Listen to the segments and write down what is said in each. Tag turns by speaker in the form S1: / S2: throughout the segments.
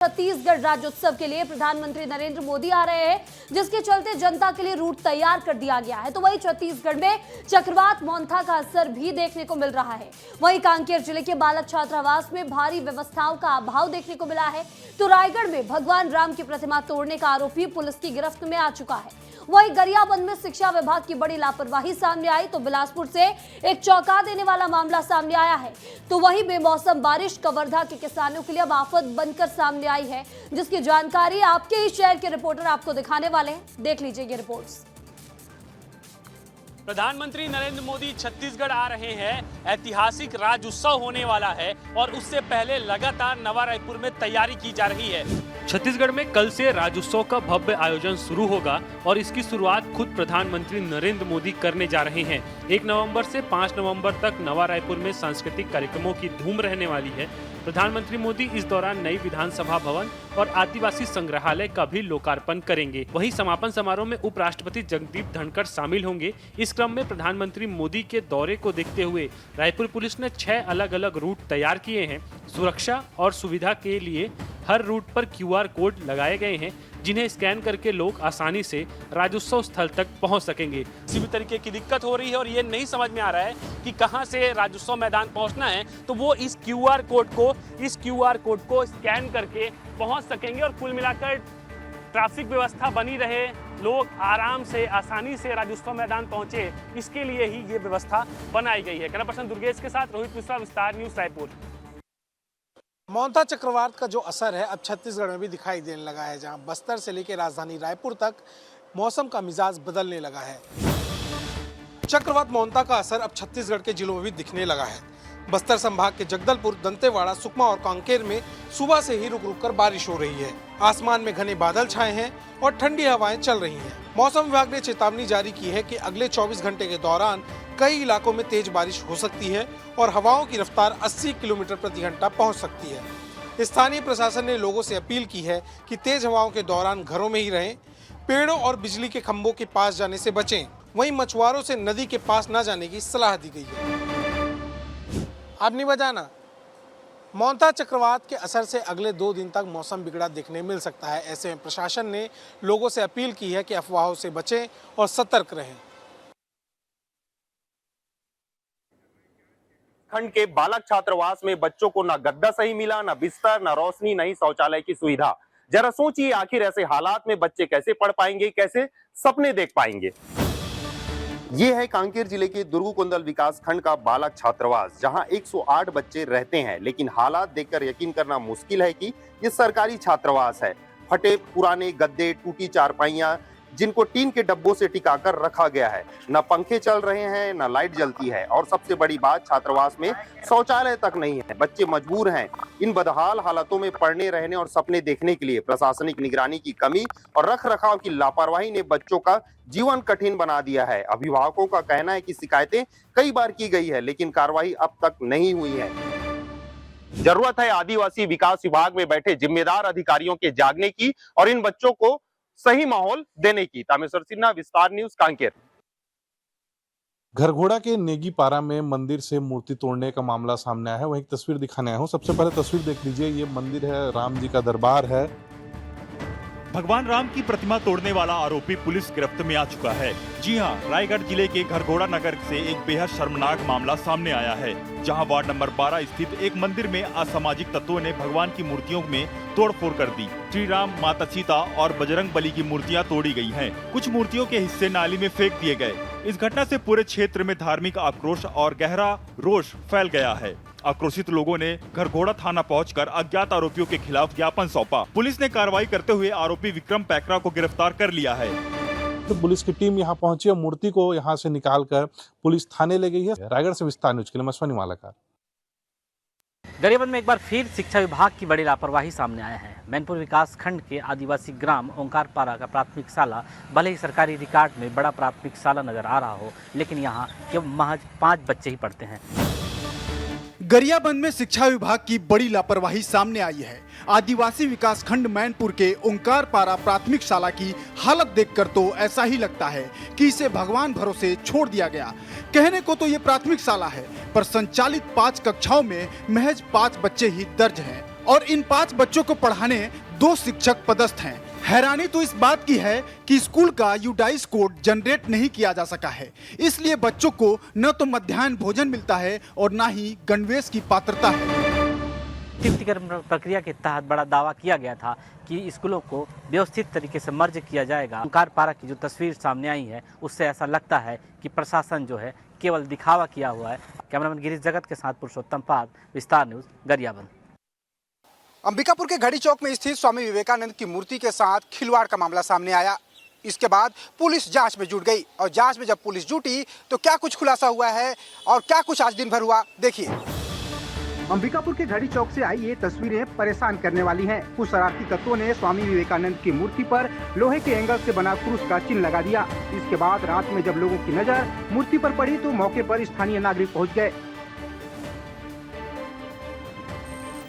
S1: छत्तीसगढ़ राज्योत्सव के लिए प्रधानमंत्री नरेंद्र मोदी आ रहे हैं, जिसके चलते जनता के लिए रूट तैयार कर दिया गया है। तो वहीं छत्तीसगढ़ में चक्रवात मोंथा का असर भी देखने को मिल रहा है। वहीं कांकेर जिले के बालक छात्रावास में भारी व्यवस्थाओं का अभाव देखने को मिला है। तो रायगढ़ में भगवान राम की प्रतिमा तोड़ने का आरोपी पुलिस की गिरफ्त में आ चुका है। वहीं गरियाबंद में शिक्षा विभाग की बड़ी लापरवाही सामने आई। तो बिलासपुर से एक चौंका देने वाला मामला सामने आया है। तो वहीं बेमौसम बारिश कवर्धा के किसानों के लिए अब आफत बनकर सामने आई है, जिसकी जानकारी आपके ही शहर के रिपोर्टर आपको दिखाने वाले हैं। देख लीजिए ये रिपोर्ट्स।
S2: प्रधानमंत्री नरेंद्र मोदी छत्तीसगढ़ आ रहे हैं। ऐतिहासिक राज्योत्सव होने वाला है और उससे पहले लगातार नवा रायपुर में तैयारी की जा रही है। छत्तीसगढ़ में कल से राज्योत्सव का भव्य आयोजन शुरू होगा और इसकी शुरुआत खुद प्रधानमंत्री नरेंद्र मोदी करने जा रहे हैं। 1 नवंबर से 5 नवंबर तक नवा रायपुर में सांस्कृतिक कार्यक्रमों की धूम रहने वाली है। प्रधानमंत्री मोदी इस दौरान नई विधानसभा भवन और आदिवासी संग्रहालय का भी लोकार्पण करेंगे। वहीं समापन समारोह में उपराष्ट्रपति जगदीप धनखड़ शामिल होंगे। इस क्रम में प्रधानमंत्री मोदी के दौरे को देखते हुए रायपुर पुलिस ने 6 अलग-अलग रूट तैयार किए हैं। सुरक्षा और सुविधा के लिए हर रूट पर QR कोड लगाए गए हैं, जिन्हें स्कैन करके लोग आसानी से राज्योत्सव स्थल तक पहुंच सकेंगे। किसी भी तरीके की दिक्कत हो रही है और ये नहीं समझ में आ रहा है कि कहां से राज्योत्सव मैदान पहुंचना है, तो वो इस QR कोड को स्कैन करके पहुंच सकेंगे और कुल मिलाकर ट्रैफिक व्यवस्था बनी रहे, लोग आराम से आसानी से राज्योत्सव मैदान पहुंचे, इसके लिए ही ये व्यवस्था बनाई गई है। कैमरा पर्सन दुर्गेश के साथ रोहित मिश्रा, विस्तार न्यूज रायपुर।
S3: मोंथा चक्रवात का जो असर है अब छत्तीसगढ़ में भी दिखाई देने लगा है, जहां बस्तर से लेकर राजधानी रायपुर तक मौसम का मिजाज बदलने लगा है। चक्रवात मोंथा का असर अब छत्तीसगढ़ के जिलों में भी दिखने लगा है। बस्तर संभाग के जगदलपुर, दंतेवाड़ा, सुकमा और कांकेर में सुबह से ही रुक रुक कर बारिश हो रही है। आसमान में घने बादल छाए हैं और ठंडी हवाएं चल रही हैं। मौसम विभाग ने चेतावनी जारी की है कि अगले 24 घंटे के दौरान कई इलाकों में तेज बारिश हो सकती है और हवाओं की रफ्तार 80 किलोमीटर प्रति घंटा पहुंच सकती है। स्थानीय प्रशासन ने लोगों से अपील की है कि तेज हवाओं के दौरान घरों में ही रहें, पेड़ों और बिजली के खंभों के पास जाने से बचें। वहीं मछुआरों से नदी के पास न जाने की सलाह दी गई है। अब नहीं बजाना। मोंथा चक्रवात के असर से अगले 2 दिन तक मौसम बिगड़ा देखने मिल सकता है। ऐसे में प्रशासन ने लोगों से अपील की है कि अफवाहों से बचें और सतर्क रहें।
S4: खंड के बालक छात्रावास में बच्चों को न गद्दा सही मिला, न बिस्तर, न रोशनी, न ही शौचालय की सुविधा। जरा सोचिए, आखिर ऐसे हालात में बच्चे कैसे पढ़ पाएंगे, कैसे सपने देख पाएंगे। ये है कांकेर जिले के दुर्गुकुंडल विकास खंड का बालक छात्रावास, जहां 108 बच्चे रहते हैं। लेकिन हालात देखकर यकीन करना मुश्किल है कि ये सरकारी छात्रावास है। फटे पुराने गद्दे, टूटी चारपाइयां, जिनको टीन के डब्बों से टिकाकर रखा गया है। न पंखे चल रहे हैं, न लाइट जलती है और सबसे बड़ी बात, छात्रावास में शौचालय तक नहीं है। बच्चे मजबूर हैं इन बदहाल हालातों में पढ़ने, रहने और सपने देखने के लिए। प्रशासनिक निगरानी की कमी और रखरखाव की लापरवाही ने बच्चों का जीवन कठिन बना दिया है। अभिभावकों का कहना है कि शिकायतें कई बार की गई है, लेकिन कार्रवाई अब तक नहीं हुई है। जरूरत है आदिवासी विकास विभाग में बैठे जिम्मेदार अधिकारियों के जागने की और इन बच्चों को सही माहौल देने की। तामेश्वर सिन्हा, विस्तार न्यूज, कांकेर।
S5: घरघोड़ा के नेगीपारा में मंदिर से मूर्ति तोड़ने का मामला सामने आया है। वही एक तस्वीर दिखाने आया हूँ। सबसे पहले तस्वीर देख लीजिए। ये मंदिर है, राम जी का दरबार है।
S6: भगवान राम की प्रतिमा तोड़ने वाला आरोपी पुलिस गिरफ्त में आ चुका है। जी हां, रायगढ़ जिले के घरघोड़ा नगर से एक बेहद शर्मनाक मामला सामने आया है, जहां वार्ड नंबर 12 स्थित एक मंदिर में असामाजिक तत्वों ने भगवान की मूर्तियों में तोड़फोड़ कर दी। श्री राम, माता सीता और बजरंग बली की मूर्तियां तोड़ी गई हैं। कुछ मूर्तियों के हिस्से नाली में फेंक दिए गए। इस घटना से पूरे क्षेत्र में धार्मिक आक्रोश और गहरा रोष फैल गया है। आक्रोशित लोगों ने घरघोड़ा थाना पहुंचकर अज्ञात आरोपियों के खिलाफ ज्ञापन सौंपा। पुलिस ने कार्रवाई करते हुए आरोपी विक्रम पैकरा को गिरफ्तार कर लिया है।
S5: तो पुलिस की टीम यहां पहुंची और मूर्ति को यहां से निकालकर पुलिस थाने ले गई है। रायगढ़ से विस्तार न्यूज के लिए मस्वानी मालाकार।
S7: गरियाबंद में एक बार फिर शिक्षा विभाग की बड़ी लापरवाही सामने आया है। मैनपुर विकास खंड के आदिवासी ग्राम ओंकारपारा का प्राथमिक शाला भले ही सरकारी रिकॉर्ड में बड़ा प्राथमिक शाला नजर आ रहा हो, लेकिन यहाँ केवल महज 5 बच्चे ही पढ़ते हैं।
S8: गरियाबंद में शिक्षा विभाग की बड़ी लापरवाही सामने आई है। आदिवासी विकास खंड मैनपुर के ओंकारपारा प्राथमिक शाला की हालत देखकर तो ऐसा ही लगता है कि इसे भगवान भरोसे छोड़ दिया गया। कहने को तो ये प्राथमिक शाला है, पर संचालित 5 कक्षाओं में महज 5 बच्चे ही दर्ज हैं और इन 5 बच्चों को पढ़ाने 2 शिक्षक पदस्थ हैं। हैरानी तो इस बात की है कि स्कूल का यूडाइस कोड जनरेट नहीं किया जा सका है, इसलिए बच्चों को न तो मध्याह्न भोजन मिलता है और न ही गणवेश की पात्रता है।
S7: तिब्बतीकरण प्रक्रिया के तहत बड़ा दावा किया गया था कि स्कूलों को व्यवस्थित तरीके से मर्ज किया जाएगा। ओंकारपाड़ा की जो तस्वीर सामने आई है उससे ऐसा लगता है कि प्रशासन जो है केवल दिखावा किया हुआ है। कैमरामैन गिरीश जगत के साथ पुरुषोत्तम पाद, विस्तार न्यूज, गरियाबंद।
S9: अंबिकापुर के घड़ी चौक में स्थित स्वामी विवेकानंद की मूर्ति के साथ खिलवाड़ का मामला सामने आया। इसके बाद पुलिस जांच में जुट गई और जांच में जब पुलिस जुटी तो क्या कुछ खुलासा हुआ है और क्या कुछ आज दिन भर हुआ, देखिए। अंबिकापुर के घड़ी चौक से आई ये तस्वीरें परेशान करने वाली हैं। कुछ शरारती तत्वों ने स्वामी विवेकानंद की मूर्ति पर लोहे के एंगल से बना क्रूस का चिन्ह लगा दिया। इसके बाद रात में जब लोगों की नजर मूर्ति पर पड़ी तो मौके पर स्थानीय नागरिक पहुंच गए।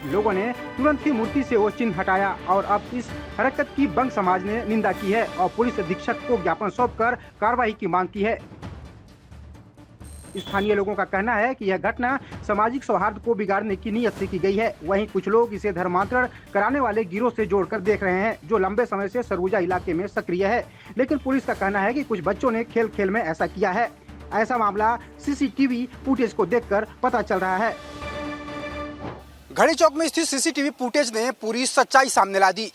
S9: लोगों ने तुरंत ही मूर्ति से वो चिन्ह हटाया और अब इस हरकत की बंग समाज ने निंदा की है और पुलिस अधीक्षक को ज्ञापन सौंपकर कार्रवाई की मांग की है। स्थानीय लोगों का कहना है कि यह घटना सामाजिक सौहार्द को बिगाड़ने की नीयत से की गई है। वहीं कुछ लोग इसे धर्मांतरण कराने वाले गिरोह से जोड़कर देख रहे हैं, जो लंबे समय से सरगुजा इलाके में सक्रिय है। लेकिन पुलिस का कहना है कि कुछ बच्चों ने खेल खेल में ऐसा किया है। ऐसा मामला सीसीटीवी फुटेज को देखकर पता चल रहा है। घड़ी चौक में स्थित सीसीटीवी फुटेज ने पूरी सच्चाई सामने ला दी,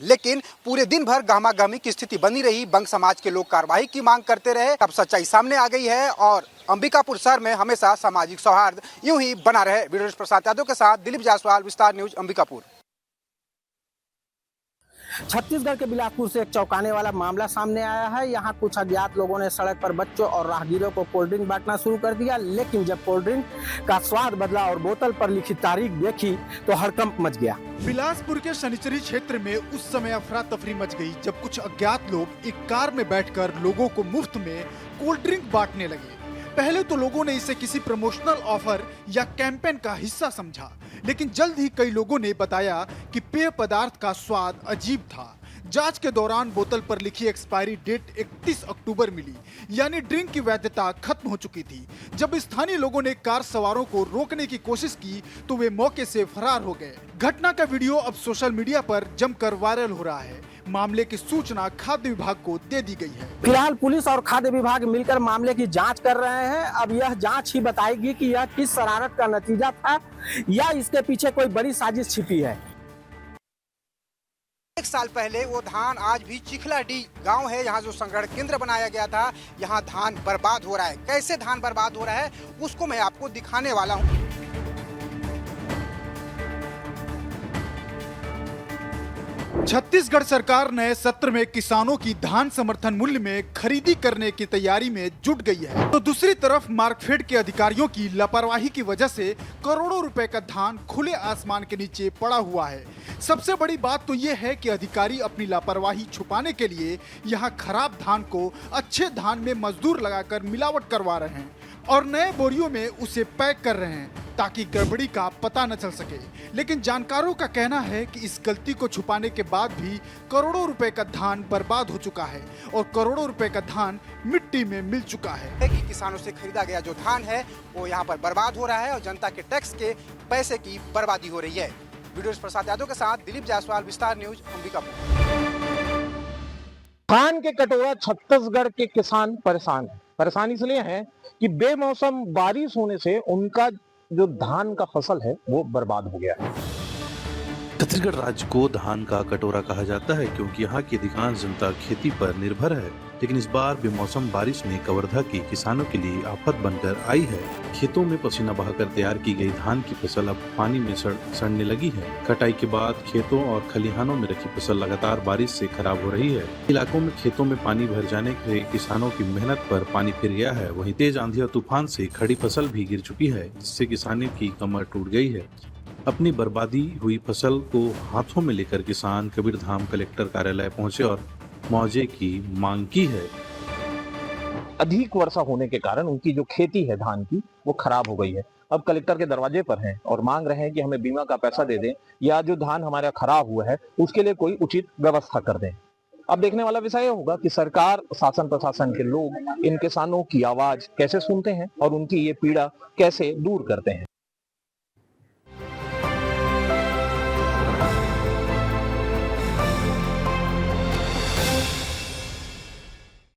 S9: लेकिन पूरे दिन भर गहमा-गहमी की स्थिति बनी रही। बंग समाज के लोग कार्रवाई की मांग करते रहे। अब सच्चाई सामने आ गई है और अंबिकापुर शहर में हमेशा सामाजिक सौहार्द यूं ही बना रहे। वीडियो प्रसाद यादव के साथ दिलीप जायसवाल, विस्तार न्यूज, अंबिकापुर।
S10: छत्तीसगढ़ के बिलासपुर से एक चौंकाने वाला मामला सामने आया है। यहाँ कुछ अज्ञात लोगों ने सड़क पर बच्चों और राहगीरों को कोल्ड ड्रिंक बांटना शुरू कर दिया, लेकिन जब कोल्ड ड्रिंक का स्वाद बदला और बोतल पर लिखी तारीख देखी तो हड़कंप मच गया।
S8: बिलासपुर के शनिचरी क्षेत्र में उस समय अफरा तफरी मच गई जब कुछ अज्ञात लोग एक कार में बैठकर लोगों को मुफ्त में कोल्ड ड्रिंक बांटने लगे। पहले तो लोगों ने इसे किसी प्रमोशनल ऑफर या कैंपेन का हिस्सा समझा, लेकिन जल्द ही कई लोगों ने बताया कि पेय पदार्थ का स्वाद अजीब था। जांच के दौरान बोतल पर लिखी एक्सपायरी डेट 31 अक्टूबर मिली, यानी ड्रिंक की वैधता खत्म हो चुकी थी। जब स्थानीय लोगों ने कार सवारों को रोकने की कोशिश की तो वे मौके से फरार हो गए। घटना का वीडियो अब सोशल मीडिया पर जमकर वायरल हो रहा है। मामले की सूचना खाद्य विभाग को दे दी गई है।
S10: फिलहाल पुलिस और खाद्य विभाग मिलकर मामले की जांच कर रहे हैं। अब यह जांच ही बताएगी कि यह किस शरारत का नतीजा था या इसके पीछे कोई बड़ी साजिश छिपी है।
S9: 1 साल पहले वो धान आज भी चिखलाडी गांव है, यहाँ जो संग्रहण केंद्र बनाया गया था, यहाँ धान बर्बाद हो रहा है। कैसे धान बर्बाद हो रहा है उसको मैं आपको दिखाने वाला हूँ।
S8: छत्तीसगढ़ सरकार नए सत्र में किसानों की धान समर्थन मूल्य में खरीदी करने की तैयारी में जुट गई है, तो दूसरी तरफ मार्कफेड के अधिकारियों की लापरवाही की वजह से करोड़ों रुपए का धान खुले आसमान के नीचे पड़ा हुआ है। सबसे बड़ी बात तो ये है कि अधिकारी अपनी लापरवाही छुपाने के लिए यहाँ खराब धान को अच्छे धान में मजदूर लगाकर मिलावट करवा रहे हैं और नए बोरियों में उसे पैक कर रहे हैं ताकि गड़बड़ी का पता न चल सके। लेकिन जानकारों का कहना है कि इस गलती को छुपाने के बाद भी करोड़ों रुपए का धान बर्बाद हो चुका है और करोड़ों रुपए का धान मिट्टी में मिल चुका है।
S9: कि किसानों से खरीदा गया जो धान है वो यहाँ पर बर्बाद हो रहा है और जनता के टैक्स के पैसे की बर्बादी हो रही है। वीडियो प्रसाद यादव के साथ दिलीप जायसवाल, विस्तार न्यूज, अंबिकापुर।
S10: धान के कटोरा छत्तीसगढ़ के किसान परेशान है। परेशान इसलिए है कि बेमौसम बारिश होने से उनका जो धान का फसल है वो बर्बाद हो गया है।
S11: छत्तीसगढ़ राज्य को धान का कटोरा कहा जाता है क्योंकि यहाँ की अधिकांश जनता खेती पर निर्भर है, लेकिन इस बार बेमौसम बारिश में कवर्धा की किसानों के लिए आफत बनकर आई है। खेतों में पसीना बहाकर तैयार की गई धान की फसल अब पानी में सड़ने लगी है। कटाई के बाद खेतों और खलिहानों में रखी फसल लगातार बारिश से खराब हो रही है। इलाकों में खेतों में पानी भर जाने से किसानों की मेहनत पर पानी फिर गया है। वहीं तेज आंधी और तूफान से खड़ी फसल भी गिर चुकी है, जिससे किसानों की कमर टूट गई है। अपनी बर्बादी हुई फसल को हाथों में लेकर किसान कबीरधाम कलेक्टर कार्यालय पहुंचे और मुआवजे की मांग की है।
S10: अधिक वर्षा होने के कारण उनकी जो खेती है धान की वो खराब हो गई है। अब कलेक्टर के दरवाजे पर हैं और मांग रहे हैं कि हमें बीमा का पैसा दे दें या जो धान हमारा खराब हुआ है उसके लिए कोई उचित व्यवस्था कर दें। अब देखने वाला विषय होगा कि सरकार, शासन प्रशासन के लोग इन किसानों की आवाज कैसे सुनते हैं और उनकी ये पीड़ा कैसे दूर करते हैं।